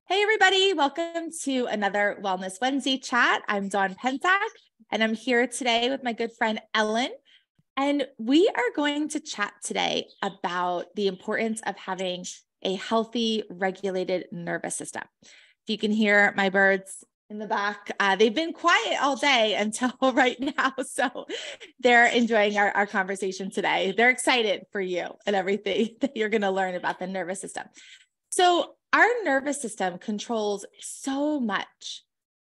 Hey, everybody. Welcome to another Wellness Wednesday chat. I'm Dawn Pensack, and I'm here today with my good friend, Ellen. And we are going to chat today about the importance of having a healthy, regulated nervous system. If you can hear my birds in the back, they've been quiet all day until right now. So they're enjoying our conversation today. They're excited for you and everything that you're going to learn about the nervous system. So our nervous system controls so much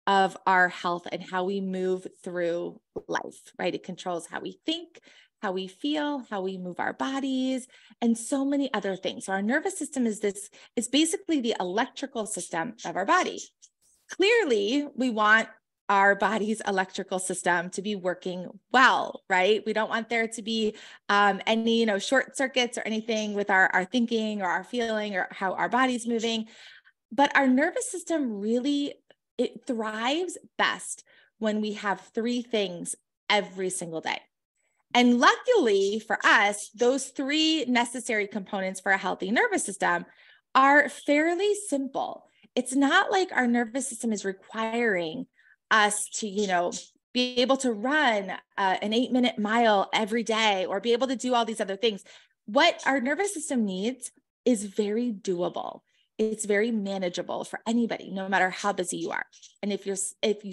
of our health and how we move through life, right? It controls how we think, how we feel, how we move our bodies, and so many other things. So our nervous system is basically the electrical system of our body. Clearly, we want our body's electrical system to be working well, right? We don't want there to be any, short circuits or anything with our thinking or our feeling or how our body's moving. But our nervous system really, it thrives best when we have three things every single day. And luckily for us, those three necessary components for a healthy nervous system are fairly simple. It's not like our nervous system is requiring us to, be able to run an 8-minute mile every day or be able to do all these other things. What our nervous system needs is very doable. It's very manageable for anybody, no matter how busy you are. And if you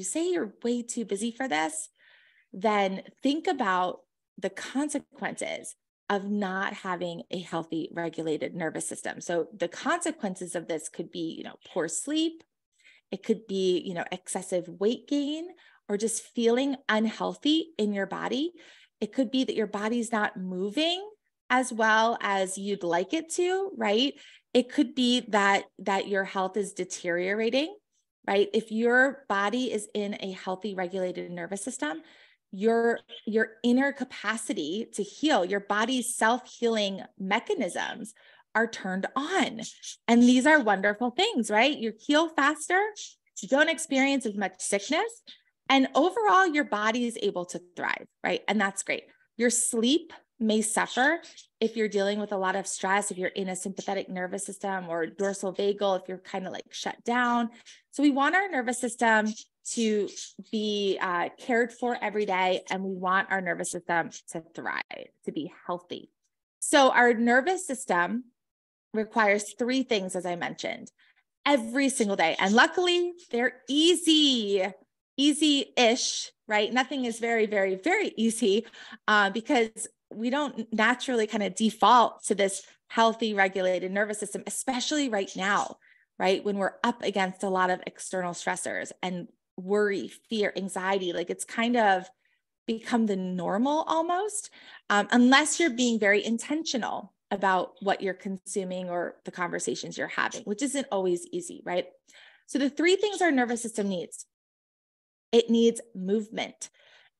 say you're way too busy for this, then think about the consequences of not having a healthy, regulated nervous system. So the consequences of this could be, poor sleep. It could be, excessive weight gain or just feeling unhealthy in your body. It could be that your body's not moving as well as you'd like it to, right? It could be that your health is deteriorating, right? If your body is in a healthy, regulated nervous system, your inner capacity to heal, your body's self-healing mechanisms are turned on. And these are wonderful things, right? You heal faster, you don't experience as much sickness, and overall your body is able to thrive, right? And that's great. Your sleep may suffer if you're dealing with a lot of stress, if you're in a sympathetic nervous system or dorsal vagal, if you're kind of like shut down. So we want our nervous system to be cared for every day, and we want our nervous system to thrive, to be healthy. So our nervous system requires three things, as I mentioned, every single day. And luckily, they're easy-ish, right? Nothing is very, very, very easy because we don't naturally kind of default to this healthy, regulated nervous system, especially right now, right? When we're up against a lot of external stressors and worry, fear, anxiety, like it's kind of become the normal almost, unless you're being very intentional about what you're consuming or the conversations you're having, which isn't always easy, right? So the three things our nervous system needs: it needs movement,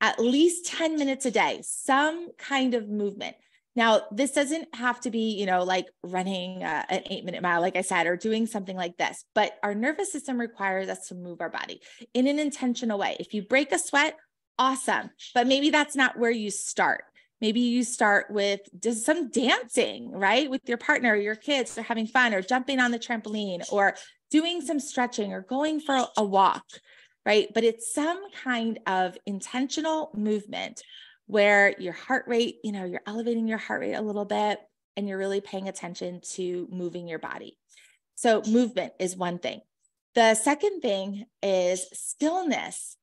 at least 10 minutes a day, some kind of movement. Now, this doesn't have to be, like running an 8-minute mile, like I said, or doing something like this, but our nervous system requires us to move our body in an intentional way. If you break a sweat, awesome, but maybe that's not where you start. Maybe you start with just some dancing, right? With your partner or your kids, or having fun, or jumping on the trampoline, or doing some stretching, or going for a walk, right? But it's some kind of intentional movement where your heart rate, you're elevating your heart rate a little bit and you're really paying attention to moving your body. So movement is one thing. The second thing is stillness.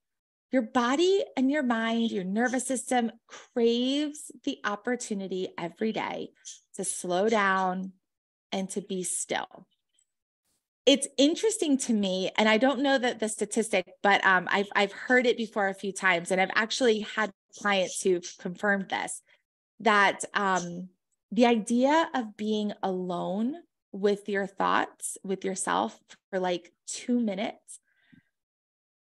Your body and your mind, your nervous system craves the opportunity every day to slow down and to be still. It's interesting to me, and I don't know the statistic, but I've heard it before a few times, and I've actually had clients who've confirmed this, that the idea of being alone with your thoughts, with yourself for like 2 minutes,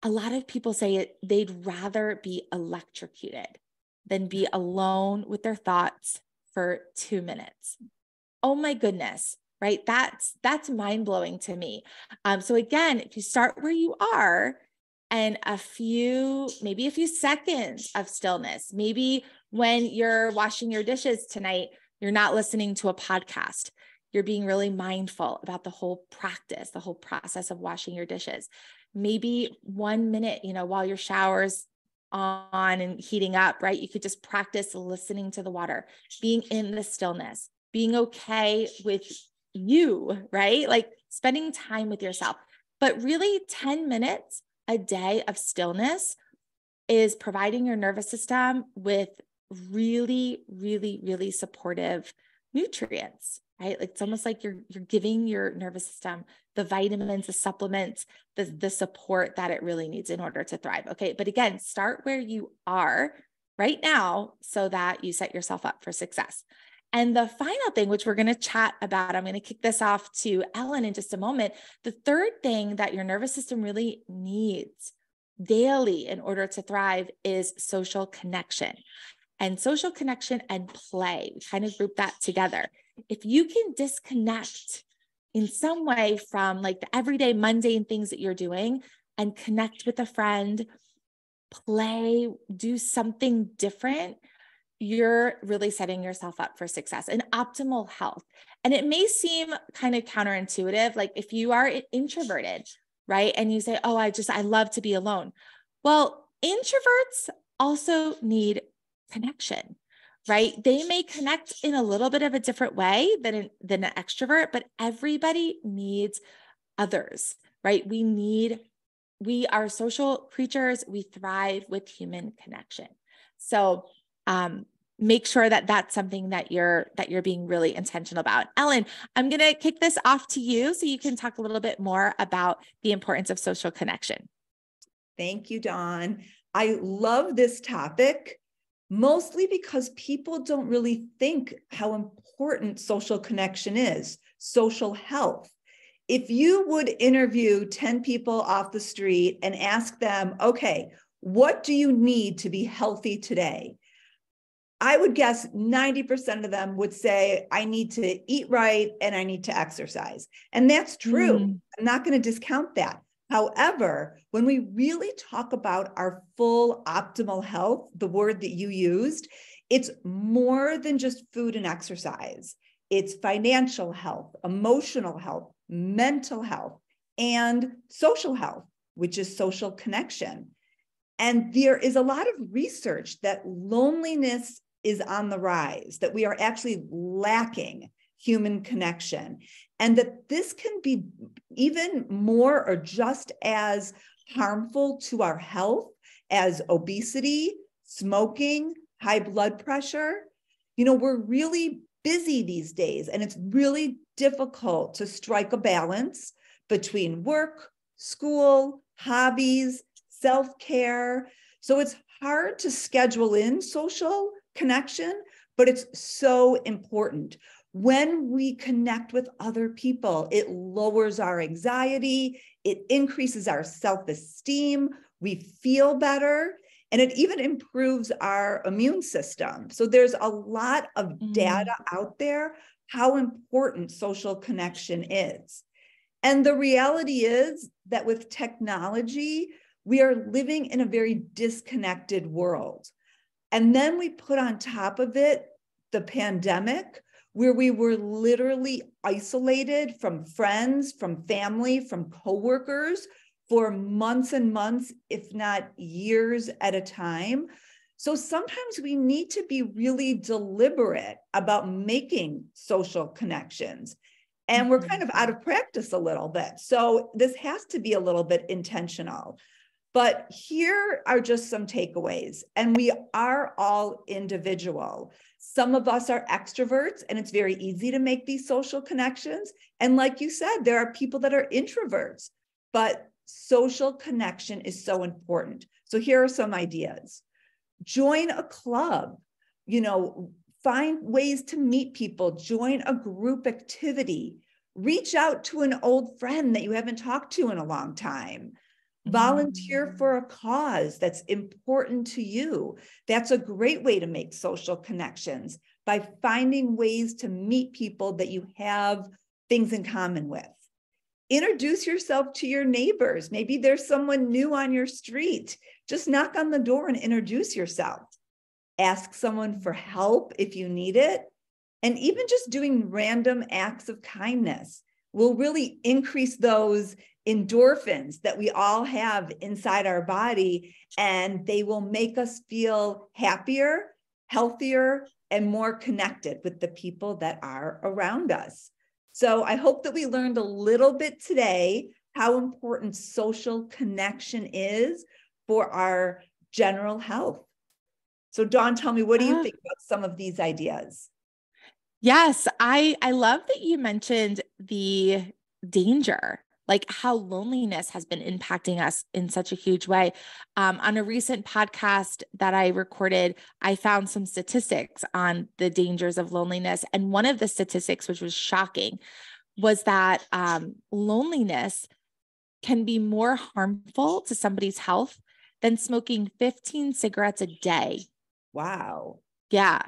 a lot of people say they'd rather be electrocuted than be alone with their thoughts for 2 minutes. Oh my goodness, right? That's mind-blowing to me. So again, if you start where you are and maybe a few seconds of stillness, maybe when you're washing your dishes tonight, you're not listening to a podcast. you're being really mindful about the whole practice, the whole process of washing your dishes. Maybe 1 minute, while your shower's on and heating up, right? You could just practice listening to the water, being in the stillness, being okay with you, right? Like spending time with yourself. But really 10 minutes a day of stillness is providing your nervous system with really, really, really supportive nutrients, right? Like it's almost like you're giving your nervous system the vitamins, the supplements, the support that it really needs in order to thrive. Okay. But again, start where you are right now so that you set yourself up for success. And the final thing, which we're going to chat about, I'm going to kick this off to Ellen in just a moment. The third thing that your nervous system really needs daily in order to thrive is social connection. And social connection and play, we kind of group that together. If you can disconnect in some way from like the everyday mundane things that you're doing and connect with a friend, play, do something different, you're really setting yourself up for success and optimal health. And it may seem kind of counterintuitive, like if you are introverted, right? And you say, oh, I love to be alone. Well, introverts also need connection, right? They may connect in a little bit of a different way than an extrovert, but everybody needs others, right? We are social creatures. We thrive with human connection. So, make sure that that's something that you're being really intentional about. Ellen, I'm going to kick this off to you so you can talk a little bit more about the importance of social connection. Thank you, Dawn. I love this topic, mostly because people don't really think how important social connection is, social health. If you would interview 10 people off the street and ask them, okay, what do you need to be healthy today? I would guess 90% of them would say, I need to eat right and I need to exercise. And that's true. I'm not going to discount that. However, when we really talk about our full optimal health, the word that you used, it's more than just food and exercise. It's financial health, emotional health, mental health, and social health, which is social connection. And there is a lot of research that loneliness is on the rise, that we are actually lacking human connection, and that this can be even more or just as harmful to our health as obesity, smoking, high blood pressure. We're really busy these days, and it's really difficult to strike a balance between work, school, hobbies, self-care. So it's hard to schedule in social connection, but it's so important. When we connect with other people, it lowers our anxiety, it increases our self-esteem, we feel better, and it even improves our immune system. So there's a lot of data out there how important social connection is. And the reality is that with technology, we are living in a very disconnected world. And then we put on top of it the pandemic, where we were literally isolated from friends, from family, from coworkers for months and months, if not years at a time. So sometimes we need to be really deliberate about making social connections. And we're kind of out of practice a little bit. So this has to be a little bit intentional. But here are just some takeaways, and we are all individual. Some of us are extroverts, and it's very easy to make these social connections. And like you said, there are people that are introverts, but social connection is so important. So here are some ideas. Join a club, find ways to meet people, join a group activity, reach out to an old friend that you haven't talked to in a long time. Volunteer for a cause that's important to you. That's a great way to make social connections, by finding ways to meet people that you have things in common with. Introduce yourself to your neighbors. Maybe there's someone new on your street. Just knock on the door and introduce yourself. Ask someone for help if you need it. And even just doing random acts of kindness will really increase those endorphins that we all have inside our body, and they will make us feel happier, healthier, and more connected with the people that are around us. So I hope that we learned a little bit today how important social connection is for our general health. So Dawn, tell me, what do you think about some of these ideas? Yes, I love that you mentioned the danger, like how loneliness has been impacting us in such a huge way. On a recent podcast that I recorded, I found some statistics on the dangers of loneliness. And one of the statistics, which was shocking, was that loneliness can be more harmful to somebody's health than smoking 15 cigarettes a day. Wow. Yeah.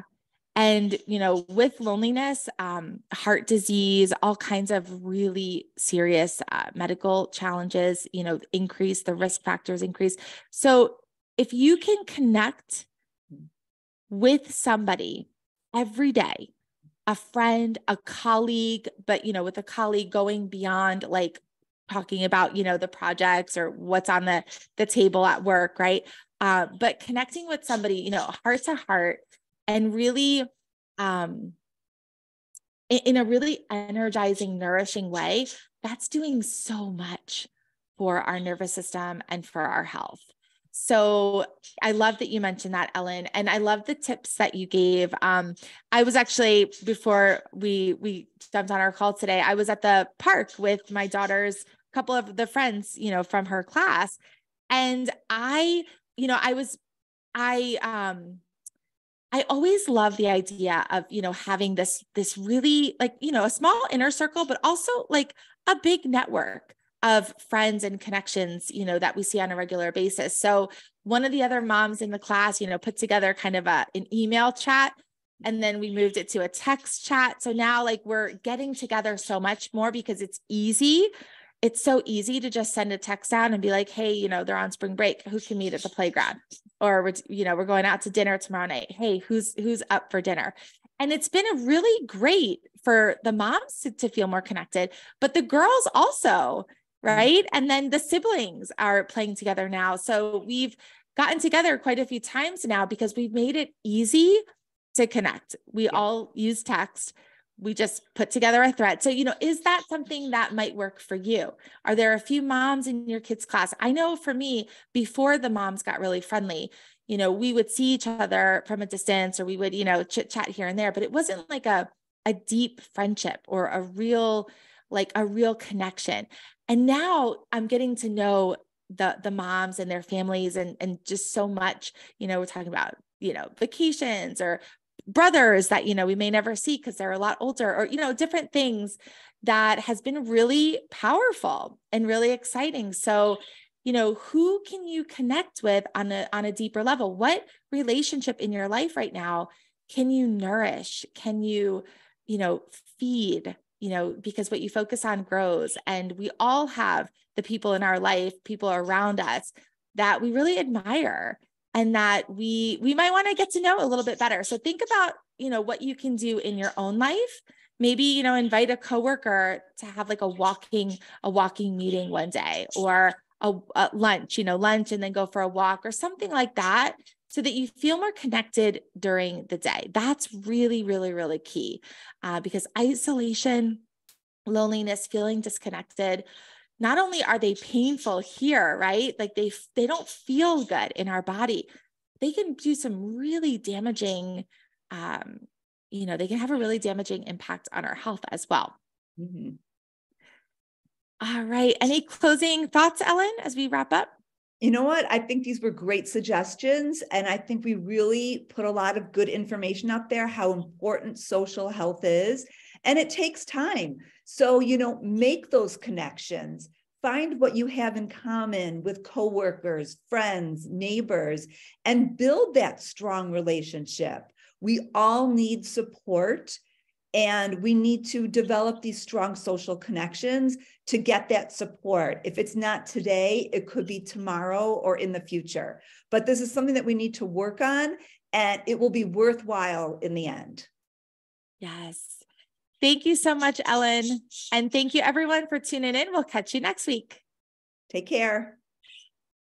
And, with loneliness, heart disease, all kinds of really serious medical challenges, increase, the risk factors increase. So if you can connect with somebody every day, a friend, a colleague, but, with a colleague going beyond like talking about, the projects or what's on the table at work, right? But connecting with somebody, heart to heart, and really in a really energizing, nourishing way, that's doing so much for our nervous system and for our health. So I love that you mentioned that, Ellen, and I love the tips that you gave. I was actually, before we jumped on our call today, I was at the park with my daughter's couple of the friends, from her class, and I always love the idea of, having this really like, a small inner circle, but also like a big network of friends and connections, that we see on a regular basis. So one of the other moms in the class, put together kind of an email chat, and then we moved it to a text chat. So now like we're getting together so much more because it's easy. It's so easy to just send a text out and be like, hey, they're on spring break. Who can meet at the playground? Or we're going out to dinner tomorrow night. Hey, who's up for dinner? And it's been a really great for the moms to feel more connected, but the girls also, right? And then the siblings are playing together now. So we've gotten together quite a few times now because we've made it easy to connect. We all use text. We just put together a thread. So, is that something that might work for you? Are there a few moms in your kids' class? I know for me, before the moms got really friendly, we would see each other from a distance, or we would, chit chat here and there, but it wasn't like a deep friendship or a real connection. And now I'm getting to know the moms and their families and just so much, we're talking about, vacations or brothers that, we may never see because they're a lot older, or, different things that has been really powerful and really exciting. So, who can you connect with on a deeper level? What relationship in your life right now can you nourish? Can you, feed, because what you focus on grows, and we all have the people in our life, people around us that we really admire, and that we might want to get to know a little bit better. So think about, what you can do in your own life. Maybe, invite a coworker to have like a walking meeting one day, or a lunch, lunch and then go for a walk or something like that, so that you feel more connected during the day. That's really, really, really key, because isolation, loneliness, feeling disconnected, not only are they painful here, right? Like they don't feel good in our body. They can do some really damaging, they can have a really damaging impact on our health as well. Mm-hmm. All right. Any closing thoughts, Ellen, as we wrap up? You know what? I think these were great suggestions. And I think we really put a lot of good information out there, how important social health is. And it takes time. So, make those connections. Find what you have in common with coworkers, friends, neighbors, and build that strong relationship. We all need support, and we need to develop these strong social connections to get that support. If it's not today, it could be tomorrow or in the future. But this is something that we need to work on, and it will be worthwhile in the end. Yes. Thank you so much, Ellen. And thank you everyone for tuning in. We'll catch you next week. Take care.